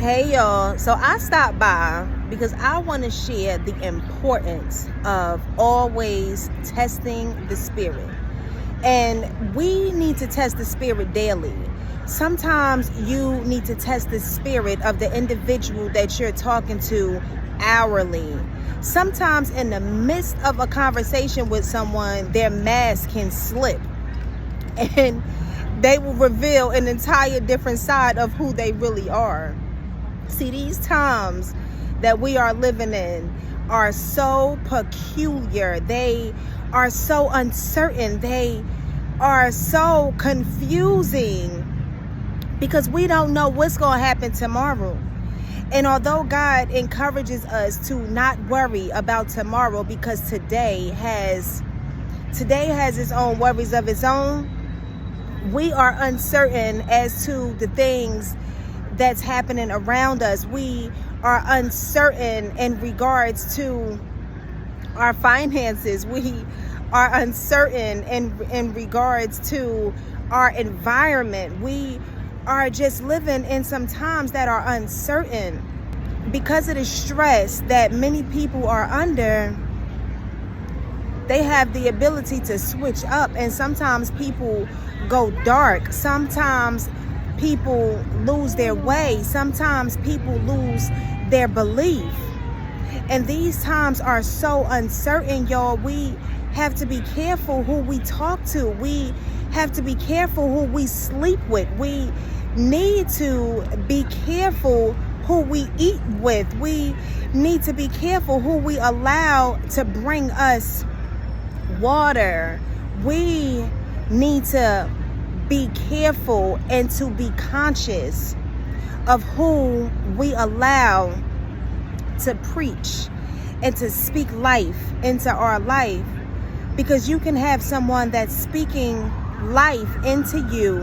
Hey y'all, so I stopped by because I want to share the importance of always testing the spirit. And we need to test the spirit daily. Sometimes you need to test the spirit of the individual that you're talking to hourly. Sometimes in the midst of a conversation with someone, their mask can slip and they will reveal an entire different side of who they really are. See, these times that we are living in are so peculiar. They are so uncertain. They are so confusing because we don't know what's going to happen tomorrow. And although God encourages us to not worry about tomorrow because today has its own worries of its own, we are uncertain as to the things that's happening around us. We are uncertain in regards to our finances. We are uncertain in regards to our environment. We are just living in some times that are uncertain because of the stress that many people are under. They have the ability to switch up, and sometimes people go dark. Sometimes people lose their way. Sometimes people lose their belief. And these times are so uncertain, y'all. We have to be careful who we talk to. We have to be careful who we sleep with. We need to be careful who we eat with. We need to be careful who we allow to bring us water. We need to be careful and to be conscious of who we allow to preach and to speak life into our life, because you can have someone that's speaking life into you,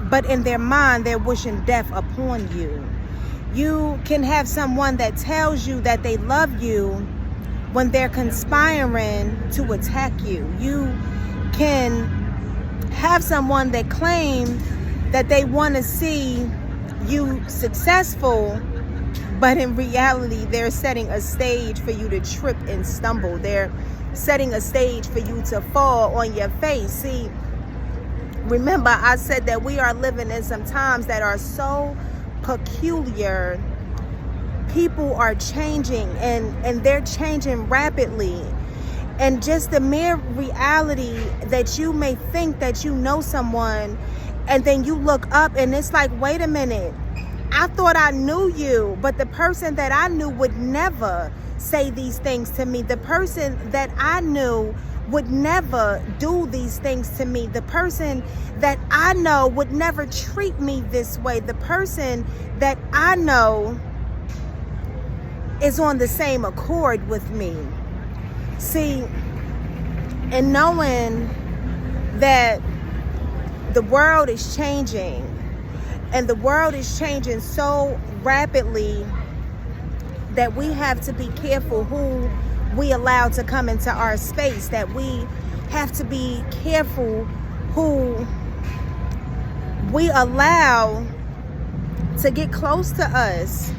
but in their mind they're wishing death upon you. You can have someone that tells you that they love you when they're conspiring to attack you. You can have someone that claims that they want to see you successful, but in reality they're setting a stage for you to trip and stumble. They're setting a stage for you to fall on your face. See, remember I said that we are living in some times that are so peculiar. People are changing and they're changing rapidly. And just the mere reality that you may think that you know someone, and then you look up and it's like, wait a minute, I thought I knew you, but the person that I knew would never say these things to me. The person that I knew would never do these things to me. The person that I know would never treat me this way. The person that I know is on the same accord with me. See, and knowing that the world is changing, and the world is changing so rapidly that we have to be careful who we allow to come into our space, that we have to be careful who we allow to get close to us.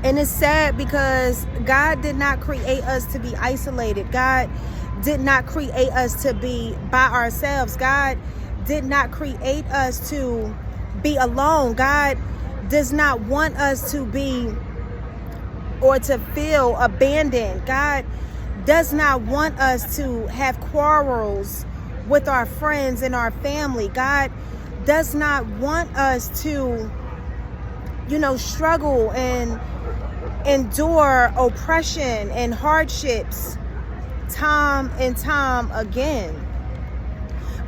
And it's sad because God did not create us to be isolated. God did not create us to be by ourselves. God did not create us to be alone. God does not want us to be or to feel abandoned. God does not want us to have quarrels with our friends and our family. God does not want us to, struggle and endure oppression and hardships time and time again.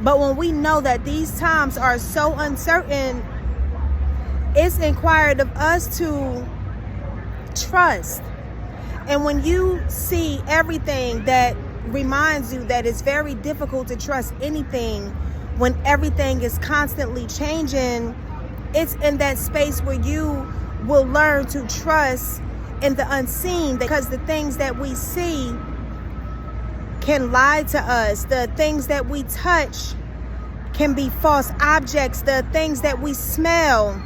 But when we know that these times are so uncertain, it's inquired of us to trust. And when you see everything that reminds you that it's very difficult to trust anything when everything is constantly changing, it's in that space where you will learn to trust in the unseen, because the things that we see can lie to us. The things that we touch can be false objects. The things that we smell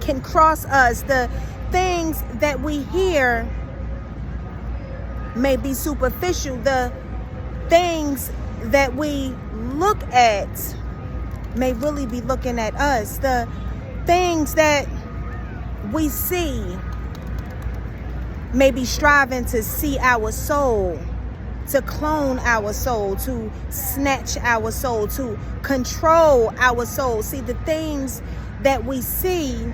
can cross us. The things that we hear may be superficial. The things that we look at may really be looking at us. The things that we see may be striving to see our soul, to clone our soul, to snatch our soul, to control our soul. See, the things that we see,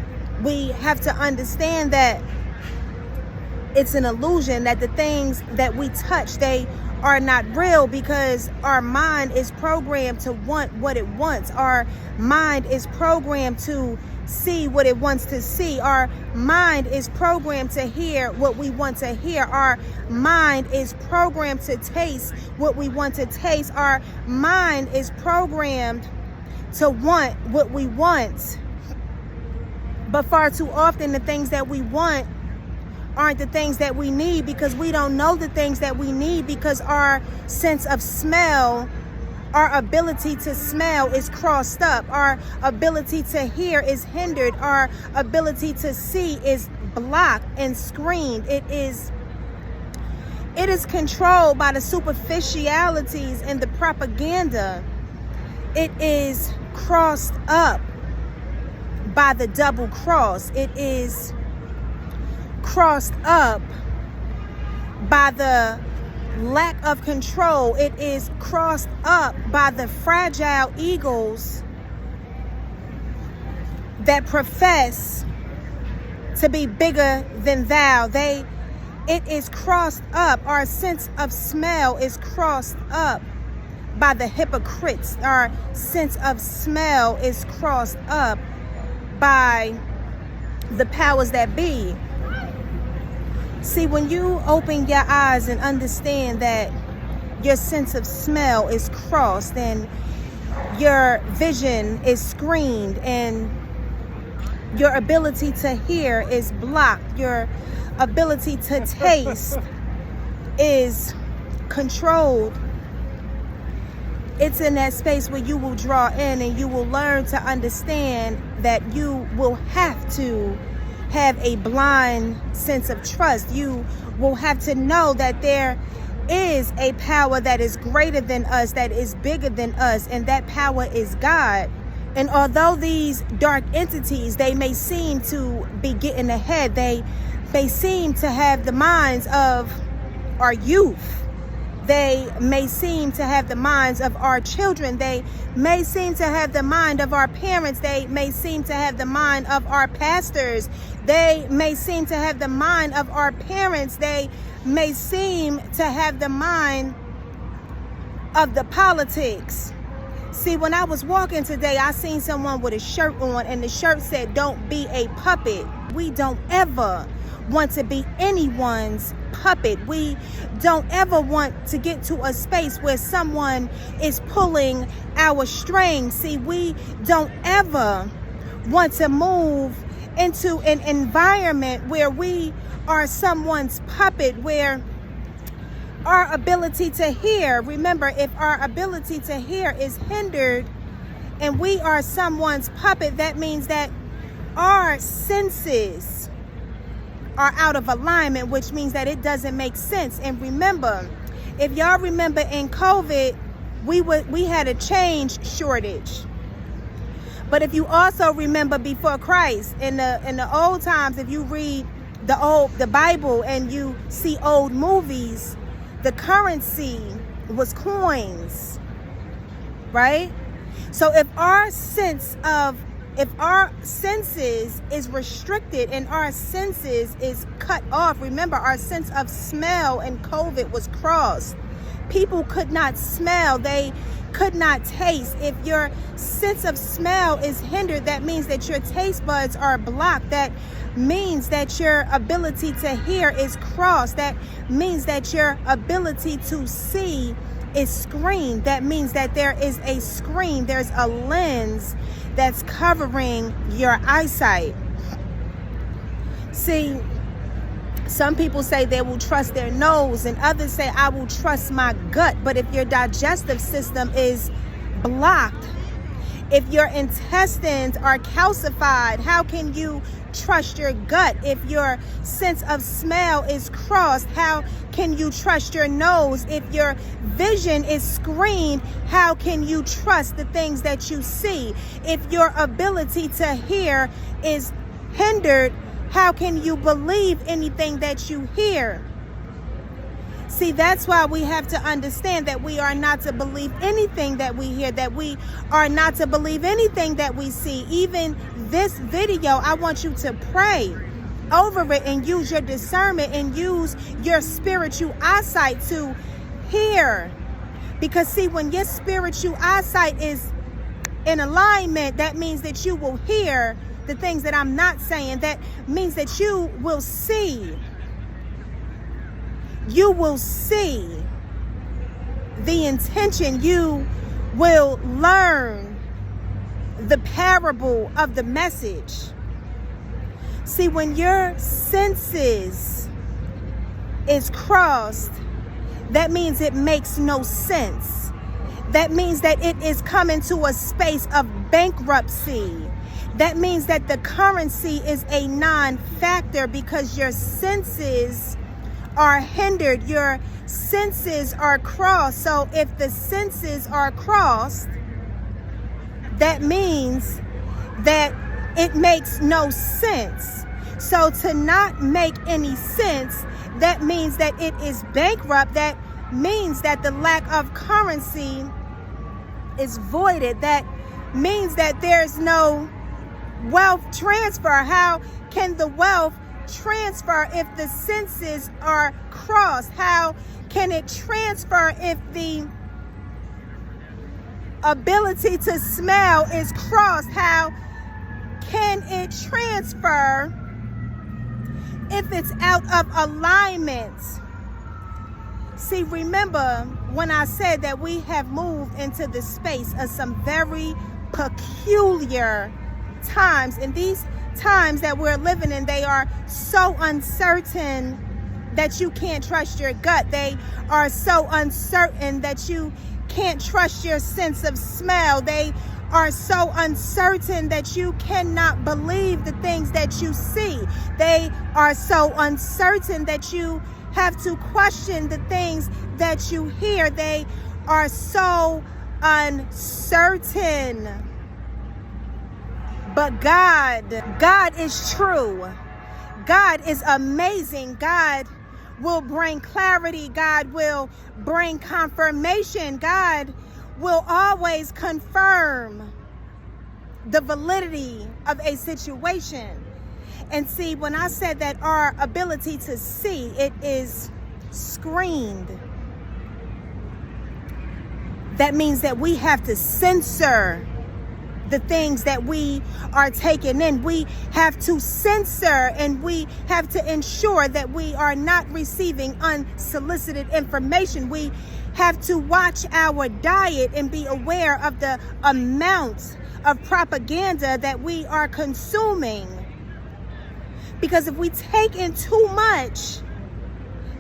we have to understand that it's an illusion, that the things that we touch, they are not real, because our mind is programmed to want what it wants. Our mind is programmed to see what it wants to see. Our mind is programmed to hear what we want to hear. Our mind is programmed to taste what we want to taste. Our mind is programmed to want what we want. But far too often, the things that we want aren't the things that we need, because we don't know the things that we need, because our sense of smell, our ability to smell is crossed up. Our ability to hear is hindered. Our ability to see is blocked and screened. It is controlled by the superficialities and the propaganda. It is crossed up by the double cross. It is crossed up by the lack of control. It is crossed up by the fragile egos that profess to be bigger than thou. It is crossed up. Our sense of smell is crossed up by the hypocrites. Our sense of smell is crossed up by the powers that be. See, when you open your eyes and understand that your sense of smell is crossed and your vision is screened and your ability to hear is blocked, your ability to taste is controlled, it's in that space where you will draw in and you will learn to understand that you will have to have a blind sense of trust. You will have to know that there is a power that is greater than us, that is bigger than us, and that power is God. And although these dark entities, they may seem to be getting ahead, they may seem to have the minds of our youth, they may seem to have the minds of our children, they may seem to have the mind of our parents, they may seem to have the mind of our pastors, they may seem to have the mind of our parents, they may seem to have the mind of the politics. See, when I was walking today, I seen someone with a shirt on and the shirt said, "Don't be a puppet." We don't ever want to be anyone's puppet. We don't ever want to get to a space where someone is pulling our strings. See, we don't ever want to move into an environment where we are someone's puppet, where our ability to hear, remember, if our ability to hear is hindered and we are someone's puppet, that means that our senses are out of alignment, which means that it doesn't make sense. And remember, if y'all remember in COVID, we had a change shortage. But if you also remember before Christ, in the old times, if you read the Bible and you see old movies, the currency was coins, right? So if our senses is restricted and our senses is cut off, remember our sense of smell in COVID was crossed. People could not smell, they could not taste. If your sense of smell is hindered, that means that your taste buds are blocked. That means that your ability to hear is crossed. That means that your ability to see is screened. That means that there is a screen, there's a lens that's covering your eyesight. See, some people say they will trust their nose and others say I will trust my gut. But if your digestive system is blocked If your intestines are calcified, how can you trust your gut? If your sense of smell is crossed, how can you trust your nose? If your vision is screened, how can you trust the things that you see? If your ability to hear is hindered, how can you believe anything that you hear? See, that's why we have to understand that we are not to believe anything that we hear, that we are not to believe anything that we see. Even this video, I want you to pray over it and use your discernment and use your spiritual eyesight to hear. Because see, when your spiritual eyesight is in alignment, that means that you will hear the things that I'm not saying. That means that you will see. You will see the intention. You will learn the parable of the message. See, when your senses is crossed, that means it makes no sense. That means that it is coming to a space of bankruptcy. That means that the currency is a non-factor because your senses are hindered, your senses are crossed. So if the senses are crossed, that means that it makes no sense. So to not make any sense, that means that it is bankrupt. That means that the lack of currency is voided. That means that there's no wealth transfer. How can the wealth transfer if the senses are crossed? How can it transfer if the ability to smell is crossed? How can it transfer if it's out of alignment? See, remember when I said that we have moved into the space of some very peculiar times, and these times that we're living in, they are so uncertain that you can't trust your gut. They are so uncertain that you can't trust your sense of smell. They are so uncertain that you cannot believe the things that you see. They are so uncertain that you have to question the things that you hear. They are so uncertain. But God is true. God is amazing. God will bring clarity. God will bring confirmation. God will always confirm the validity of a situation. And see, when I said that our ability to see, it is screened, that means that we have to censor the things that we are taking in. We have to censor and we have to ensure that we are not receiving unsolicited information. We have to watch our diet and be aware of the amount of propaganda that we are consuming. Because if we take in too much,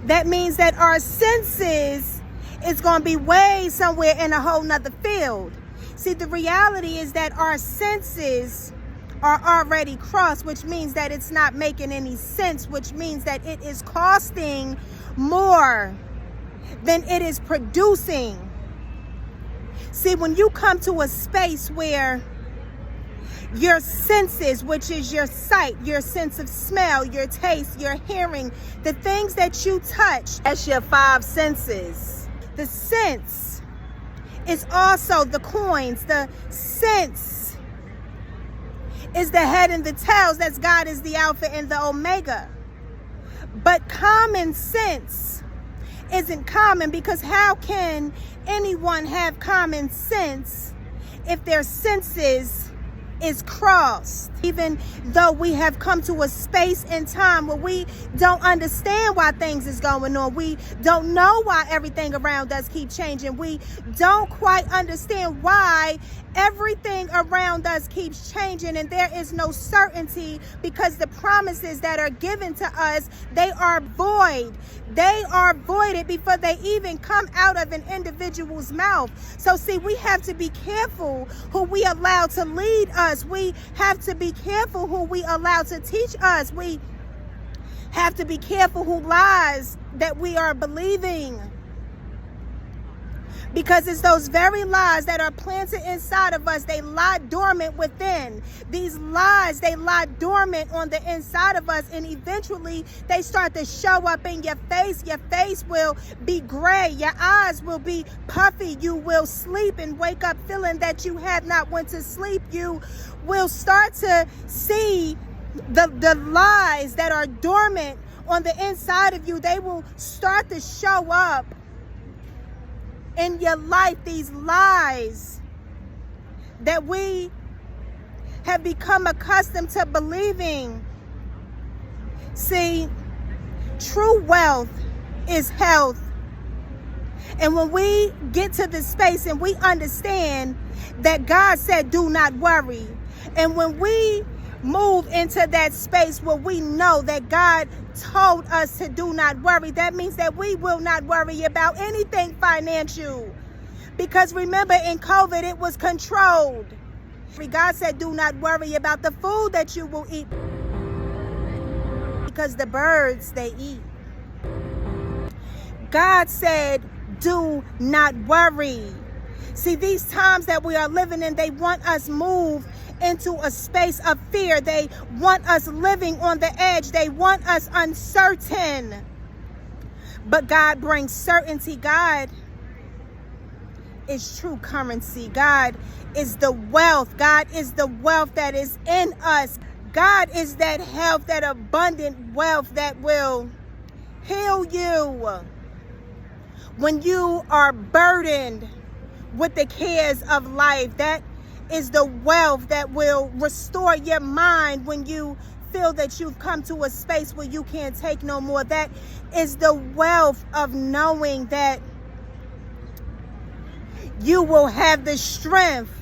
that means that our senses is going to be way somewhere in a whole nother field. See, the reality is that our senses are already crossed, which means that it's not making any sense, which means that it is costing more than it is producing. See, when you come to a space where your senses, which is your sight, your sense of smell, your taste, your hearing, the things that you touch, that's your five senses. The sense is also the coins. The sense is the head and the tails. That's God is the Alpha and the Omega. But common sense isn't common, because how can anyone have common sense if their senses is crossed? Even though we have come to a space in time where we don't understand why things is going on, we don't know why everything around us keep changing, we don't quite understand why Everything around us keeps changing, and there is no certainty because the promises that are given to us, they are void. They are voided before they even come out of an individual's mouth. So see, we have to be careful who we allow to lead us. We have to be careful who we allow to teach us. We have to be careful who lies that we are believing. Because it's those very lies that are planted inside of us. They lie dormant within. These lies, they lie dormant on the inside of us, and eventually they start to show up in your face. Your face will be gray. Your eyes will be puffy. You will sleep and wake up feeling that you have not went to sleep. You will start to see the lies that are dormant on the inside of you. They will start to show up in your life, these lies that we have become accustomed to believing. See, true wealth is health. And when we get to this space and we understand that God said, do not worry. And when we move into that space where we know that God told us to do not worry, that means that we will not worry about anything financial. Because remember, in COVID, it was controlled. God said, do not worry about the food that you will eat, because the birds, they eat. God said, do not worry. See, these times that we are living in, they want us moved into a space of fear. They want us living on the edge. They want us uncertain. But God brings certainty. God is true currency. God is the wealth. God is the wealth that is in us. God is that health, that abundant wealth that will heal you when you are burdened with the cares of life. That is the wealth that will restore your mind when you feel that you've come to a space where you can't take no more. That is the wealth of knowing that you will have the strength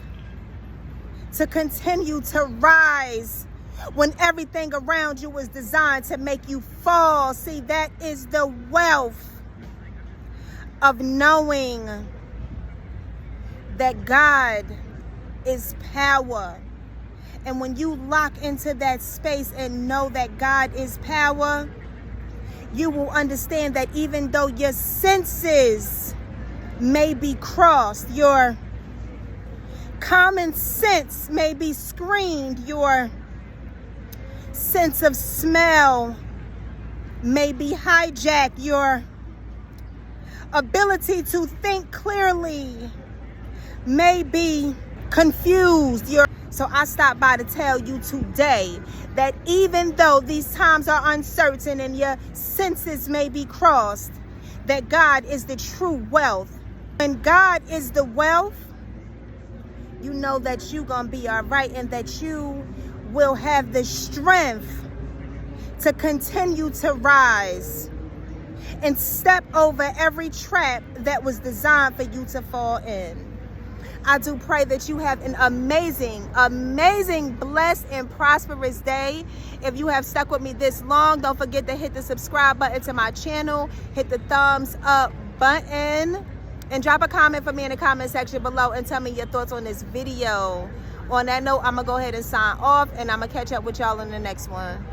to continue to rise when everything around you is designed to make you fall. See, that is the wealth of knowing that God is power. And when you lock into that space and know that God is power, you will understand that even though your senses may be crossed, your common sense may be screened, your sense of smell may be hijacked, your ability to think clearly may be confused. So I stopped by to tell you today that even though these times are uncertain and your senses may be crossed, that God is the true wealth. When God is the wealth, you know that you're going to be all right, and that you will have the strength to continue to rise and step over every trap that was designed for you to fall in. I do pray that you have an amazing, blessed, and prosperous day. If you have stuck with me this long, don't forget to hit the subscribe button to my channel, hit the thumbs up button, and drop a comment for me in the comment section below and tell me your thoughts on this video. On that note, I'm going to go ahead and sign off, and I'm going to catch up with y'all in the next one.